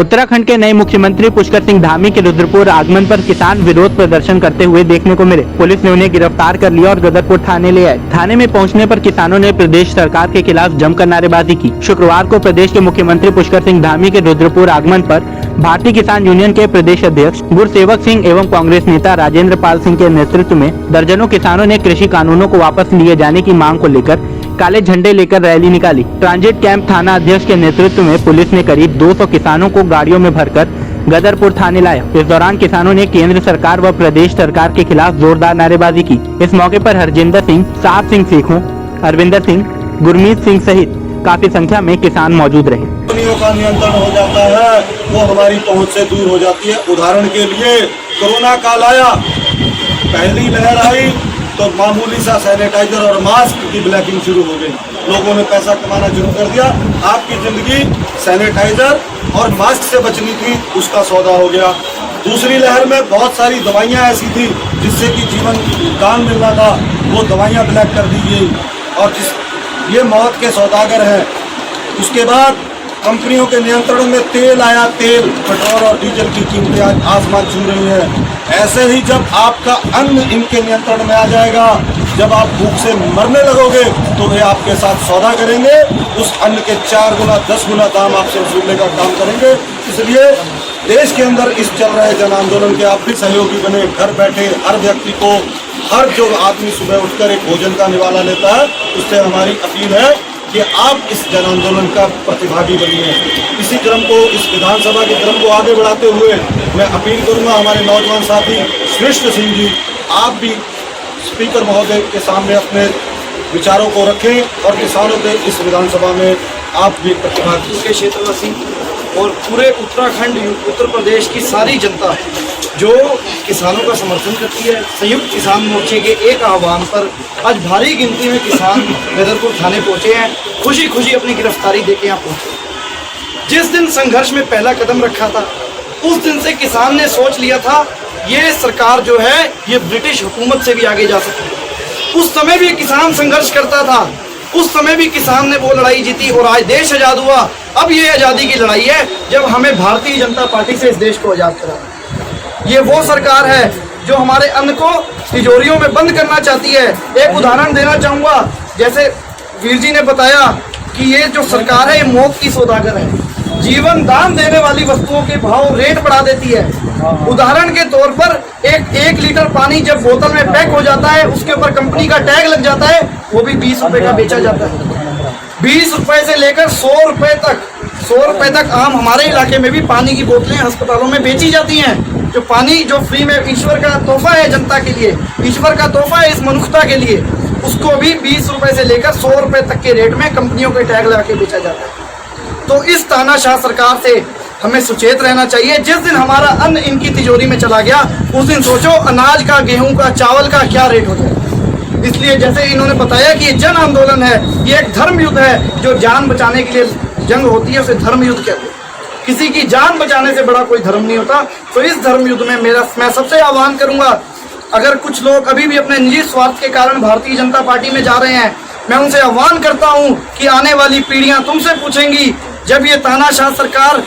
उत्तराखंड के नए मुख्यमंत्री पुष्कर सिंह धामी के रुद्रपुर आगमन पर किसान विरोध प्रदर्शन करते हुए देखने को मिले। पुलिस ने उन्हें गिरफ्तार कर लिया और गदरपुर थाने ले आए। थाने में पहुंचने पर किसानों ने प्रदेश सरकार के खिलाफ जमकर नारेबाजी की। शुक्रवार को प्रदेश के मुख्यमंत्री पुष्कर सिंह धामी के रुद्रपुर आगमन पर भारतीय किसान यूनियन के प्रदेश अध्यक्ष गुरसेवक सिंह एवं कांग्रेस नेता राजेंद्र पाल सिंह के नेतृत्व में दर्जनों किसानों ने कृषि कानूनों को वापस लिए जाने की मांग को लेकर काले झंडे लेकर रैली निकाली। ट्रांजिट कैंप थाना अध्यक्ष के नेतृत्व में पुलिस ने करीब 200 किसानों को गाड़ियों में भरकर गदरपुर थाने लाया। इस दौरान किसानों ने केंद्र सरकार व प्रदेश सरकार के खिलाफ जोरदार नारेबाजी की। इस मौके पर हरजिंदर सिंह, साहब सिंह सेखों, अरविंदर सिंह, गुरमीत सिंह सहित काफी संख्या में किसान मौजूद रहे। कंपनियों का नियंत्रण हो जाता है, वो हमारी पहुंच से दूर हो जाती है। उदाहरण के लिए कोरोना काल आया, पहली लहर आई तो मामूली सा सैनिटाइजर और मास्क की ब्लैकिंग शुरू हो गई। लोगों ने पैसा कमाना शुरू कर दिया। आपकी जिंदगी सैनिटाइजर और मास्क से बचनी थी, उसका सौदा हो गया। दूसरी लहर में बहुत सारी दवाइयां ऐसी थी जिससे कि जीवन दान मिलना था, वो दवाइयां ब्लैक कर दी गई और ये मौत के सौदागर हैं। उसके बाद कंपनियों के नियंत्रण में तेल आया, तेल, पेट्रोल और डीजल की कीमतें आज आसमान छू रही हैं। ऐसे ही जब आपका अन्न इनके नियंत्रण में आ जाएगा, जब आप भूख से मरने लगोगे तो ये आपके साथ सौदा करेंगे, उस अन्न के 4 गुना 10 गुना दाम आपसे वसूलने का काम करेंगे। इसलिए देश के अंदर इस चल रहे जन आंदोलन के आप भी सहयोगी बने। घर बैठे हर व्यक्ति को, हर जो आदमी सुबह उठकर एक भोजन का निवाला लेता है, उससे हमारी अपील है कि आप इस जन आंदोलन का प्रतिभागी बनिए। इसी क्रम को, इस विधानसभा के क्रम को आगे बढ़ाते हुए मैं अपील करूंगा हमारे नौजवान साथी श्रेष्ठ सिंह जी, आप भी स्पीकर महोदय के सामने अपने विचारों को रखें और किसानों के इस विधानसभा में आप भी प्रतिभागी। के क्षेत्रवासी और पूरे उत्तराखंड, उत्तर प्रदेश की सारी जनता जो किसानों का समर्थन करती है, संयुक्त किसान मोर्चे के एक आह्वान पर आज भारी गिनती में किसान गदरपुर थाने पहुंचे हैं। खुशी खुशी अपनी गिरफ्तारी देके यहाँ पहुंचे। जिस दिन संघर्ष में पहला कदम रखा था, उस दिन से किसान ने सोच लिया था ये सरकार जो है ये ब्रिटिश हुकूमत से भी आगे जा सकती है। उस समय भी किसान संघर्ष करता था, उस समय भी किसान ने वो लड़ाई जीती और आज देश आज़ाद हुआ। अब ये आज़ादी की लड़ाई है जब हमें भारतीय जनता पार्टी से इस देश को आज़ाद कराना। ये वो सरकार है जो हमारे अन्न को तिजोरियों में बंद करना चाहती है। एक उदाहरण देना चाहूँगा, जैसे वीर जी ने बताया कि ये जो सरकार है ये मौत की सौदागर है। जीवन दान देने वाली वस्तुओं के भाव रेट बढ़ा देती है। उदाहरण के तौर पर एक लीटर पानी जब बोतल में पैक हो जाता है, उसके ऊपर कंपनी का टैग लग जाता है, वो भी 20 रुपए का बेचा जाता है। 20 रुपए से लेकर 100 रुपए तक आम हमारे इलाके में भी पानी की बोतलें अस्पतालों में बेची जाती हैं। जो पानी जो फ्री में ईश्वर का तोहफा है जनता के लिए, ईश्वर का तोहफा है इस मनुष्यता के लिए, उसको भी 20 रुपए से लेकर 100 रुपए तक के रेट में कंपनियों के टैग लगा के बेचा जाता है। तो इस तानाशाह सरकार से हमें सुचेत रहना चाहिए। जिस दिन हमारा अन्न इनकी तिजोरी में चला गया, उस दिन सोचो अनाज का, गेहूं का, चावल का क्या रेट हो जाए। इसलिए जैसे इन्होंने बताया कि ये जन आंदोलन है, ये एक धर्म युद्ध है। जो जान बचाने के लिए जंग होती है उसे धर्म युद्ध कहते हैं। किसी की जान बचाने से बड़ा कोई धर्म नहीं होता। तो इस धर्म युद्ध में मैं सबसे आह्वान करूंगा, अगर कुछ लोग अभी भी अपने निजी स्वार्थ के कारण भारतीय जनता पार्टी में जा रहे हैं, मैं उनसे आह्वान करता हूं कि आने वाली पीढ़ियां तुमसे पूछेंगी, जब ये तानाशाह सरकार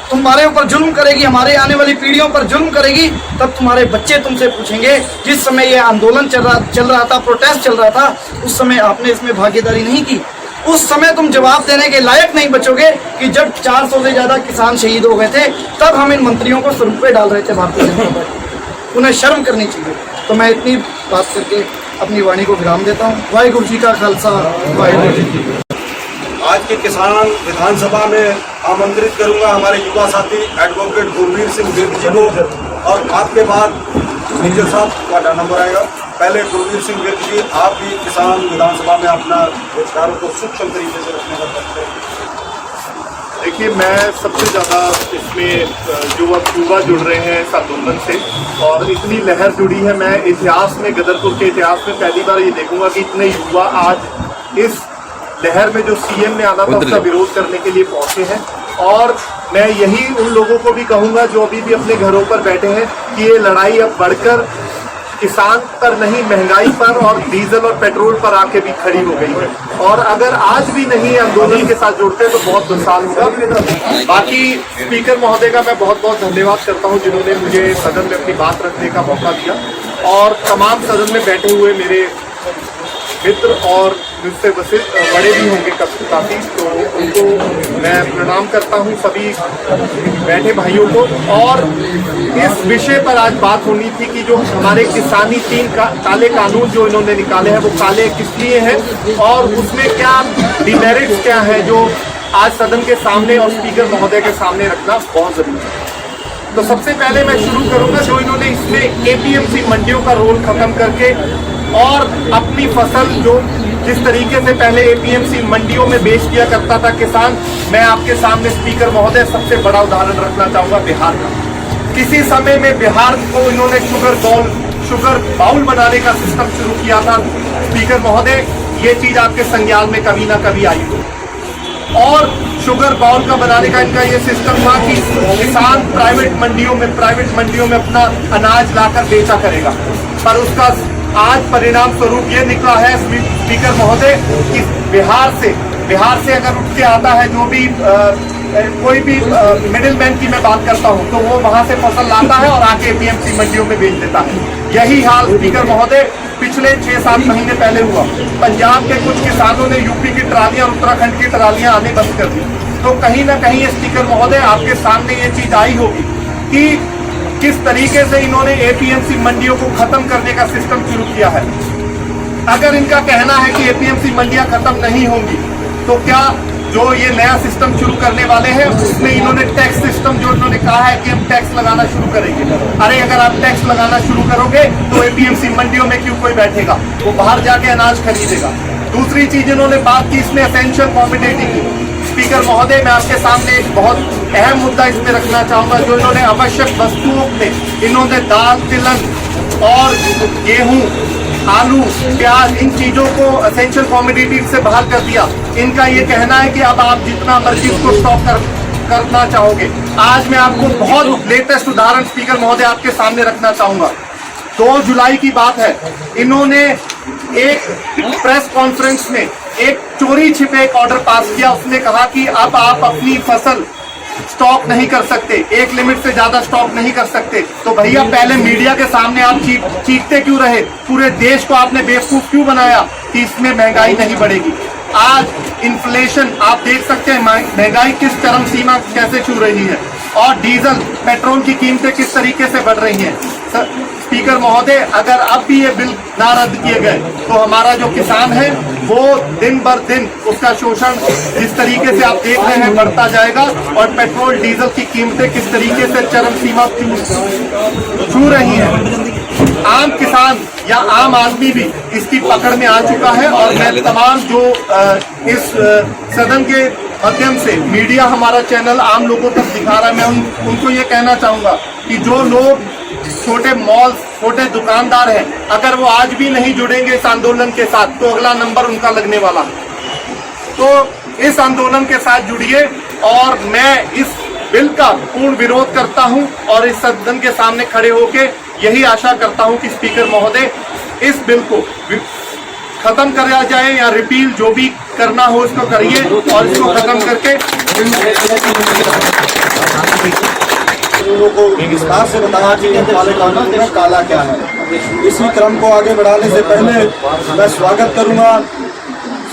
तुम्हारे ऊपर जुल्म करेगी, हमारे आने वाली पीढ़ियों पर जुल्म करेगी, तब तुम्हारे बच्चे तुमसे पूछेंगे जिस समय ये आंदोलन चल रहा था, प्रोटेस्ट चल रहा था, उस समय आपने इसमें भागीदारी नहीं की। उस समय तुम जवाब देने के लायक नहीं बचोगे कि जब 400 से ज़्यादा किसान शहीद हो गए थे, तब हम इन मंत्रियों को सर पे डाल रहे थे भारतीय जनता पार्टी। उन्हें शर्म करनी चाहिए। तो मैं इतनी बात करके अपनी वाणी को विराम देता हूँ। वाहिगुरु जी का खालसा, वाहिगुरु जी की फतेह। आज के किसान विधानसभा में आमंत्रित करूंगा हमारे युवा साथी एडवोकेट गुरमीत सिंह विर्क जी को, और आपके बाद मेजर साहब का नंबर आएगा। पहले गुरमीत सिंह विर्क जी, आप भी किसान विधानसभा में अपना विचारों को सूक्ष्म तरीके से रखने का करते हैं। देखिए, मैं सबसे ज़्यादा इसमें युवा जुड़ रहे हैं इस आंदोलन से, और इतनी लहर जुड़ी है। मैं इतिहास में, गदरपुर के इतिहास में पहली बार ये देखूंगा कि इतने युवा आज इस लहर में जो सीएम ने आना था उसका विरोध करने के लिए पहुंचे हैं। और मैं यही उन लोगों को भी कहूंगा जो अभी भी अपने घरों पर बैठे हैं कि ये लड़ाई अब बढ़कर किसान पर नहीं, महंगाई पर और डीजल और पेट्रोल पर आके भी खड़ी हो गई है। और अगर आज भी नहीं आंदोलन के साथ जुड़ते तो बहुत नुकसान होगा। बाकी स्पीकर महोदय का मैं बहुत बहुत धन्यवाद करता हूं जिन्होंने मुझे सदन में अपनी बात रखने का मौका दिया, और तमाम सदन में बैठे हुए मेरे मित्र और मुझसे बड़े भी होंगे काफ़ी, तो उनको मैं प्रणाम करता हूं, सभी बैठे भाइयों को। और इस विषय पर आज बात होनी थी कि जो हमारे किसानी 3 काले कानून जो इन्होंने निकाले हैं वो काले किस लिए हैं और उसमें क्या डिमेरिट्स क्या है, जो आज सदन के सामने और स्पीकर महोदय के सामने रखना बहुत जरूरी है। तो सबसे पहले मैं शुरू करूंगा जो इन्होंने इसमें एपीएमसी मंडियों का रोल खत्म करके और अपनी फसल जो जिस तरीके से पहले एपीएमसी मंडियों में बेच दिया करता था किसान, मैं आपके सामने स्पीकर महोदय सबसे बड़ा उदाहरण रखना चाहूंगा बिहार का। किसी समय में बिहार को इन्होंने शुगर बाउल बनाने का सिस्टम शुरू किया था। स्पीकर महोदय, ये चीज आपके संज्ञान में कभी ना कभी आई हो। और शुगर बाउल का बनाने का इनका ये सिस्टम था कि किसान प्राइवेट मंडियों में अपना अनाज लाकर बेचा करेगा, पर उसका आज परिणाम स्वरूप ये निकला है स्पीकर महोदय कि बिहार से अगर उठ के आता है जो भी कोई भी मिडिल मैन की मैं बात करता हूँ, तो वो वहां से फसल लाता है और आके एपीएमसी मंडियों में बेच देता है। यही हाल स्पीकर महोदय पिछले 6-7 महीने पहले हुआ। पंजाब के कुछ किसानों ने यूपी की ट्रालियां और उत्तराखंड की ट्रालियां आने बंद कर दी। तो कहीं ना कहीं स्पीकर महोदय आपके सामने ये चीज आई होगी कि किस तरीके से इन्होंने एपीएमसी मंडियों को खत्म करने का सिस्टम शुरू किया है। अगर इनका कहना है कि एपीएमसी मंडियां खत्म नहीं होंगी, तो क्या जो ये नया सिस्टम शुरू करने वाले हैं उसमें इन्होंने टैक्स सिस्टम जो इन्होंने कहा है कि हम टैक्स लगाना शुरू करेंगे। अरे अगर आप टैक्स लगाना शुरू करोगे तो एपीएमसी मंडियों में क्यों कोई बैठेगा, वो बाहर जाके अनाज खरीदेगा। दूसरी चीज इन्होंने बात की इसमें एसेंशियल कमोडिटी की। स्पीकर महोदय, मैं आपके सामने एक बहुत अहम मुद्दा इसमें रखना चाहूंगा। जो इन्होंने आवश्यक वस्तुओं में इन्होंने दाल, तिलक और गेहूं, आलू, प्याज, इन चीजों को एसेंशियल कमोडिटी से बाहर कर दिया। इनका ये कहना है कि अब आप जितना मर्जी उसको स्टॉक करना चाहोगे। आज मैं आपको बहुत लेटेस्ट उदाहरण स्पीकर महोदय आपके सामने रखना चाहूंगा। 2 जुलाई की बात है, इन्होंने एक प्रेस कॉन्फ्रेंस में एक चोरी छिपे एक ऑर्डर पास किया। उसने कहा कि अब आप अपनी फसल स्टॉक नहीं कर सकते, एक लिमिट से ज्यादा स्टॉक नहीं कर सकते। तो भैया पहले मीडिया के सामने आप चीखते क्यों रहे? पूरे देश को आपने बेवकूफ क्यों बनाया कि इसमें महंगाई नहीं बढ़ेगी? आज इन्फ्लेशन आप देख सकते हैं, महंगाई किस चरम सीमा कैसे छू रही है और डीजल, पेट्रोल की कीमतें किस तरीके से बढ़ रही हैं। स्पीकर महोदय, अगर अब भी ये बिल ना रद्द किए गए तो हमारा जो किसान है वो दिन बर दिन उसका शोषण जिस तरीके से आप देख रहे हैं बढ़ता जाएगा और पेट्रोल डीजल की कीमतें किस तरीके से चरम सीमा छू रही हैं। आम किसान या आम आदमी भी इसकी पकड़ में आ चुका है। और मैं तमाम जो इस सदन के माध्यम से मीडिया हमारा चैनल आम लोगों तक दिखा रहा है, मैं उनको ये कहना चाहूंगा कि जो लोग छोटे मॉल, छोटे दुकानदार हैं, अगर वो आज भी नहीं जुड़ेंगे इस आंदोलन के साथ तो अगला नंबर उनका लगने वाला है। तो इस आंदोलन के साथ जुड़िए और मैं इस बिल का पूर्ण विरोध करता हूं और इस सदन के सामने खड़े होके यही आशा करता हूं कि स्पीकर महोदय इस बिल को खत्म करा जाए या रिपील जो भी करना हो इसको करिए और इसको खत्म करके लोगों को विस्तार से बताया कि काले कानून में काला क्या है। इसी क्रम को आगे बढ़ाने से पहले मैं स्वागत करूंगा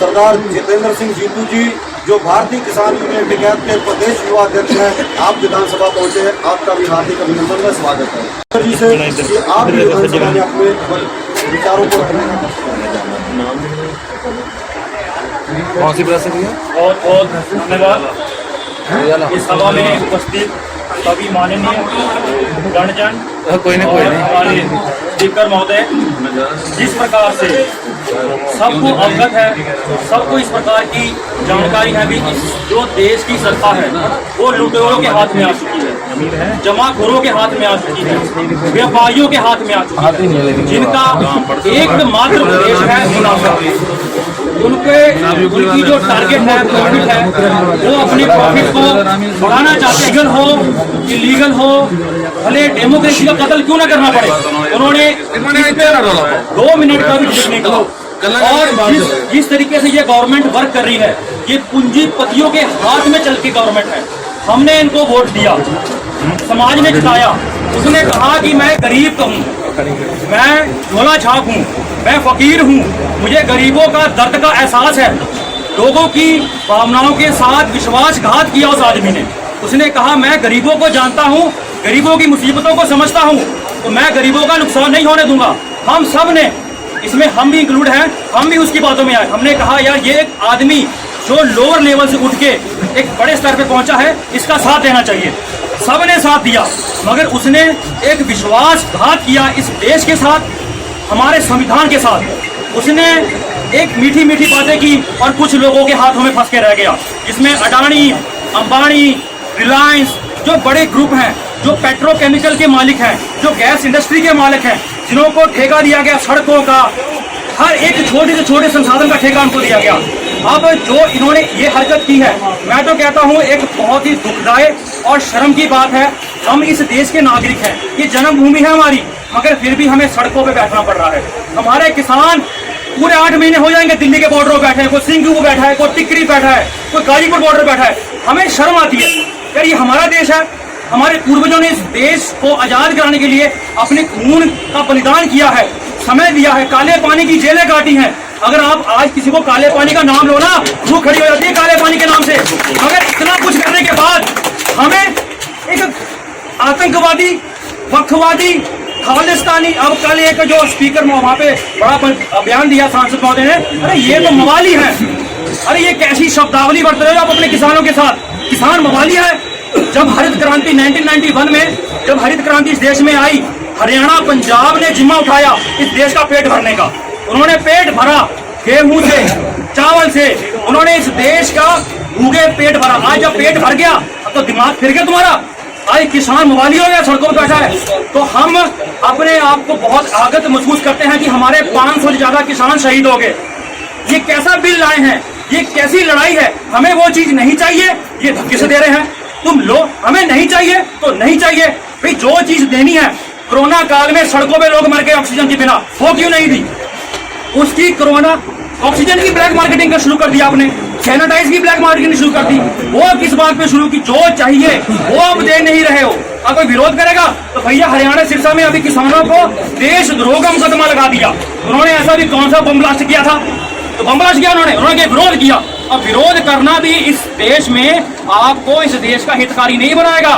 सरदार जितेंद्र सिंह जीतू जी, जो भारतीय किसान यूनियन टिकैत के प्रदेश युवा अध्यक्ष हैं। आप विधानसभा पहुंचे हैं, आपका भी हार्दिक अभिनंदन में स्वागत है जी से कि आप विधानसभा में अपने विचारों को बहुत बहुत धन्यवाद। इस सभा में उपस्थित सभी माननीय गणजन, कोई नहीं हमारे स्पीकर महोदय, जिस प्रकार से सबको अवगत है, सबको इस प्रकार की जानकारी है भी जो देश की सत्ता है वो लुटेरों के हाथ में आ चुकी है, जमाखोरों के हाथ में आ चुकी है, व्यापारियों के हाथ में आ चुकी है, जिनका एकमात्र उद्देश्य है मुनाफा। उनकी जो टारगेट है, प्रॉफिट है, वो अपने प्रॉफिट को बढ़ाना चाहते हैं। लीगल हो, इलीगल हो, भले डेमोक्रेसी का कत्ल क्यों ना करना पड़े, उन्होंने 2 मिनट का भी ठीक नहीं कहा। और जिस तरीके से ये गवर्नमेंट वर्क कर रही है, ये पूंजीपतियों के हाथ में चल के गवर्नमेंट है। हमने इनको वोट दिया, समाज ने जिताया। उसने कहा कि मैं गरीब हूँ, मैं झोला छाप हूँ, मैं फकीर हूँ, मुझे गरीबों का दर्द का एहसास है। लोगों की भावनाओं के साथ विश्वासघात किया उस आदमी ने। उसने कहा मैं गरीबों को जानता हूँ, गरीबों की मुसीबतों को समझता हूँ, तो मैं गरीबों का नुकसान नहीं होने दूंगा। हम सब ने, इसमें हम भी इंक्लूड हैं, हम भी उसकी बातों में आए। हमने कहा यार ये एक आदमी जो लोअर लेवल से उठ के एक बड़े स्तर पे पहुंचा है, इसका साथ देना चाहिए। सबने साथ दिया, मगर उसने एक विश्वासघात किया इस देश के साथ, हमारे संविधान के साथ। उसने एक मीठी मीठी बातें की और कुछ लोगों के हाथों में फंस के रह गया, जिसमें अडानी, अंबानी, रिलायंस, जो बड़े ग्रुप हैं, जो पेट्रोकेमिकल के मालिक हैं, जो गैस इंडस्ट्री के मालिक हैं, जिन्हों को ठेका दिया गया सड़कों का, हर एक छोटे से छोटे संसाधन का ठेका उनको दिया गया। अब जो इन्होंने ये हरकत की है, मैं तो कहता हूँ एक बहुत ही दुखदायक और शर्म की बात है। हम इस देश के नागरिक हैं, ये जन्मभूमि है हमारी, मगर फिर भी हमें सड़कों पे बैठना पड़ रहा है। हमारे किसान पूरे 8 महीने हो जाएंगे दिल्ली के बॉर्डर पर बैठे हैं, कोई सिंघू को बैठा है, कोई टिकरी बैठा है, कोई गाजीपुर बॉर्डर बैठा है। हमें शर्म आती है यार, ये हमारा देश है। हमारे पूर्वजों ने इस देश को आजाद कराने के लिए अपने खून का बलिदान किया है, समय दिया है, काले पानी की जेलें काटी हैं। अगर आप आज किसी को काले पानी का नाम लो ना, वो खड़ी हो जाती है काले पानी के नाम से। मगर इतना कुछ करने के बाद हमें एक आतंकवादी, वक्फवादी, खालिस्तानी, अब कल एक जो स्पीकर वहां पे बड़ा बयान दिया सांसद महोदय ने, अरे ये तो मवाली है। अरे ये कैसी शब्दावली बरत रहे हो आप अपने किसानों के साथ? किसान मवाली है? जब हरित क्रांति 1991 में जब हरित क्रांति इस देश में आई, हरियाणा, पंजाब ने जिम्मा उठाया इस देश का पेट भरने का। उन्होंने पेट भरा गेहूं से, चावल से, उन्होंने इस देश का भूखे पेट भरा। आज जब पेट भर गया, अब तो दिमाग फिर गया तुम्हारा। आज किसान मवाली हो गया, सड़कों पर बैठा है। तो हम अपने आप को बहुत आगत महसूस करते हैं कि हमारे 500 से ज्यादा किसान शहीद हो गए। ये कैसा बिल लाए हैं, ये कैसी लड़ाई है? हमें वो चीज नहीं चाहिए, ये धक्के से दे रहे हैं। तुम लो, हमें नहीं चाहिए तो नहीं चाहिए भाई। जो चीज देनी है, कोरोना काल में सड़कों पे लोग मर गए ऑक्सीजन के बिना, वो क्यों नहीं दी? उसकी कोरोना ऑक्सीजन की ब्लैक मार्केटिंग का शुरू कर दिया आपने, सैनिटाइज की ब्लैक मार्केटिंग शुरू कर दी। वो किस बात पे शुरू की? जो चाहिए वो अब दे नहीं रहे हो। अब कोई विरोध करेगा तो भैया हरियाणा सिरसा में अभी किसानों को देशद्रोह का मुकदमा लगा दिया। उन्होंने ऐसा भी कौन सा बम ब्लास्ट किया था? तो बम ब्लास्ट किया उन्होंने विरोध किया। अब विरोध करना भी इस देश में आपको इस देश का हितकारी नहीं बनाएगा।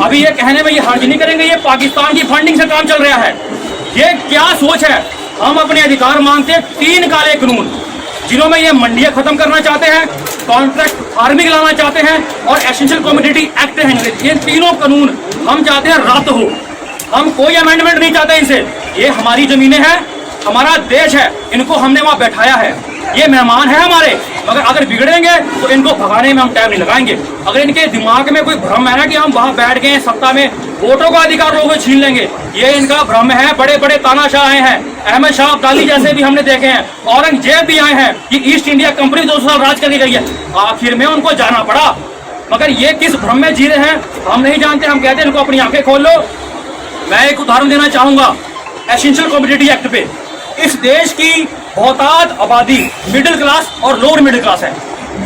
अभी ये कहने में ये हर्ज नहीं करेंगे ये पाकिस्तान की फंडिंग से काम चल रहा है। ये क्या सोच है? हम अपने अधिकार मांगते हैं। 3 काले कानून जिन्हों में ये मंडियां खत्म करना चाहते हैं, कॉन्ट्रैक्ट फार्मिंग लाना चाहते हैं और एसेंशियल कमोडिटी एक्ट है, ये तीनों कानून हम चाहते हैं रद्द हो। हम कोई अमेंडमेंट नहीं चाहते इनसे। ये हमारी जमीनें हैं, हमारा देश है, इनको हमने वहां बैठाया है, ये मेहमान है हमारे। मगर अगर बिगड़ेंगे तो इनको भगाने में हम टाइम नहीं लगाएंगे। अगर इनके दिमाग में कोई भ्रम है ना कि हम वहां बैठ गए सत्ता में वोटों का अधिकार लोगों से छीन लेंगे, ये इनका भ्रम है। बड़े बड़े तानाशाह आए हैं, अहमद शाह अब्दाली जैसे भी हमने देखे हैं, औरंगजेब भी आए हैं, कि ईस्ट इंडिया कंपनी 200 साल राज करके गई है, आखिर में उनको जाना पड़ा। मगर ये किस भ्रम में जी रहे हैं हम नहीं जानते। हम कहते हैं इनको अपनी आंखें खोल लो। मैं एक उदाहरण देना चाहूंगा एसेंशियल कमोडिटी एक्ट पे। इस देश की बहुतायत आबादी मिडिल क्लास और लोअर मिडिल क्लास है।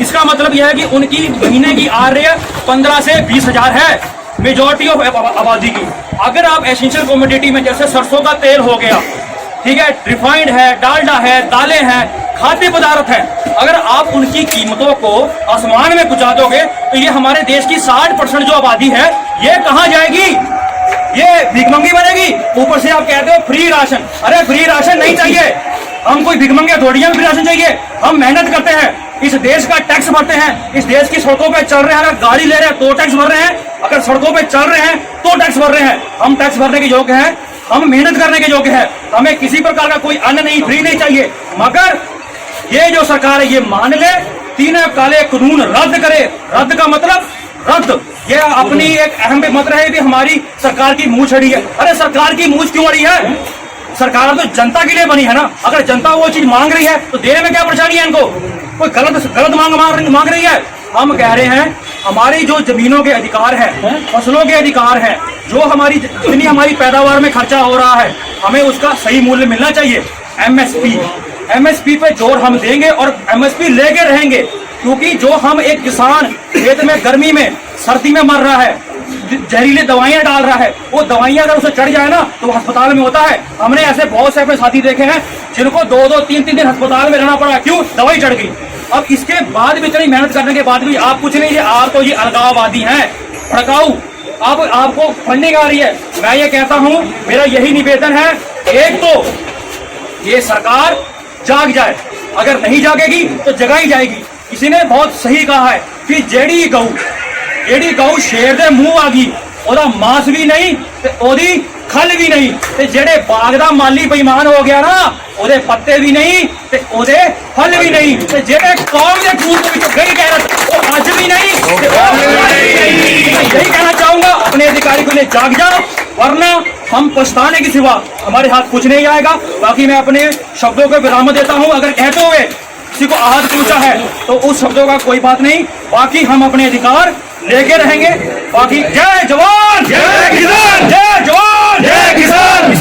इसका मतलब यह है कि उनकी महीने की आय 15 से 20 हजार है, मेजॉरिटी ऑफ आबादी की। अगर आप एसेंशियल कमोडिटी में जैसे सरसों का तेल हो गया, ठीक है, रिफाइंड है, डालडा है, दालें हैं, खाद्य पदार्थ है, अगर आप उनकी कीमतों को आसमान में पहुंचा दोगे तो ये हमारे देश की 60% जो आबादी है ये कहाँ जाएगी? ये भिखमंगी बनेगी। ऊपर से आप कहते हो फ्री राशन। अरे फ्री राशन नहीं चाहिए, हम कोई भिखमंगे थोड़ी हैं फ्री राशन चाहिए। हम मेहनत करते हैं, इस देश का टैक्स भरते हैं, इस देश की सड़कों पे चल रहे हैं। अगर गाड़ी ले रहे हैं तो टैक्स भर रहे हैं, अगर सड़कों पे चल रहे हैं तो टैक्स भर रहे हैं। हम टैक्स भरने के योग्य हैं, हम मेहनत करने के योग्य हैं। हमें किसी प्रकार का कोई अन्न नहीं, फ्री नहीं चाहिए। मगर ये जो सरकार है ये मान ले 3 काले कानून रद्द करे। रद्द का मतलब रद्द। ये अपनी एक अहम मत रहे भी हमारी सरकार की मूंछ अड़ी है। अरे सरकार की मूंछ क्यों अड़ी है? सरकार तो जनता के लिए बनी है ना। अगर जनता वो चीज मांग रही है तो देने में क्या परेशानी है इनको? कोई गलत मांग रही है? हम कह रहे हैं हमारी जो जमीनों के अधिकार है, फसलों के अधिकार है, जो हमारी जितनी हमारी पैदावार में खर्चा हो रहा है, हमें उसका सही मूल्य मिलना चाहिए। एमएसपी पे जोर हम देंगे और एमएसपी लेके रहेंगे, क्योंकि जो हम एक किसान खेत में गर्मी में सर्दी में मर रहा है, जहरीली दवाइयां डाल रहा है, वो दवाइयां अगर उसे चढ़ जाए ना तो वो अस्पताल में होता है। हमने ऐसे बहुत से अपने साथी देखे हैं जिनको 2-2, 3-3 दिन अस्पताल में रहना पड़ा, क्यों? दवाई चढ़ गई। अब इसके बाद भी, इतनी मेहनत करने के बाद भी आप कुछ नहीं, आप तो ये अलगाववादी हैं, भड़काऊ। अब आपको फंडिंग आ रही है। मैं ये कहता हूं, मेरा यही निवेदन है, एक तो ये सरकार जाग जाए, अगर नहीं जागेगी तो जगाई जाएगी। किसी ने बहुत सही कहा है कि जेड़ी गऊ शेर दे मुंह आ गई, ओदा मांस भी नहीं ते ओदी खल भी नहीं, ते जेड़े बाग दा माली बेईमान हो गया ना, ओदे पत्ते भी नहीं ते ओदे फल भी नहीं, ते जेड़े कौम दे खून दे विच गई गैरत, वो अज भी नहीं ते यही कहना चाहूंगा, अपने अधिकारी को ले जाग जाओ, वरना हम पछताने की सिवा हमारे हाथ कुछ नहीं आएगा। बाकी मैं अपने शब्दों को विराम देता हूं। अगर कहते हुए किसी को आहत पहुंचा है तो उस शब्दों का कोई बात नहीं, बाकी हम अपने अधिकार लेके रहेंगे। बाकी जय जवान जय किसान, जय जवान जय किसान।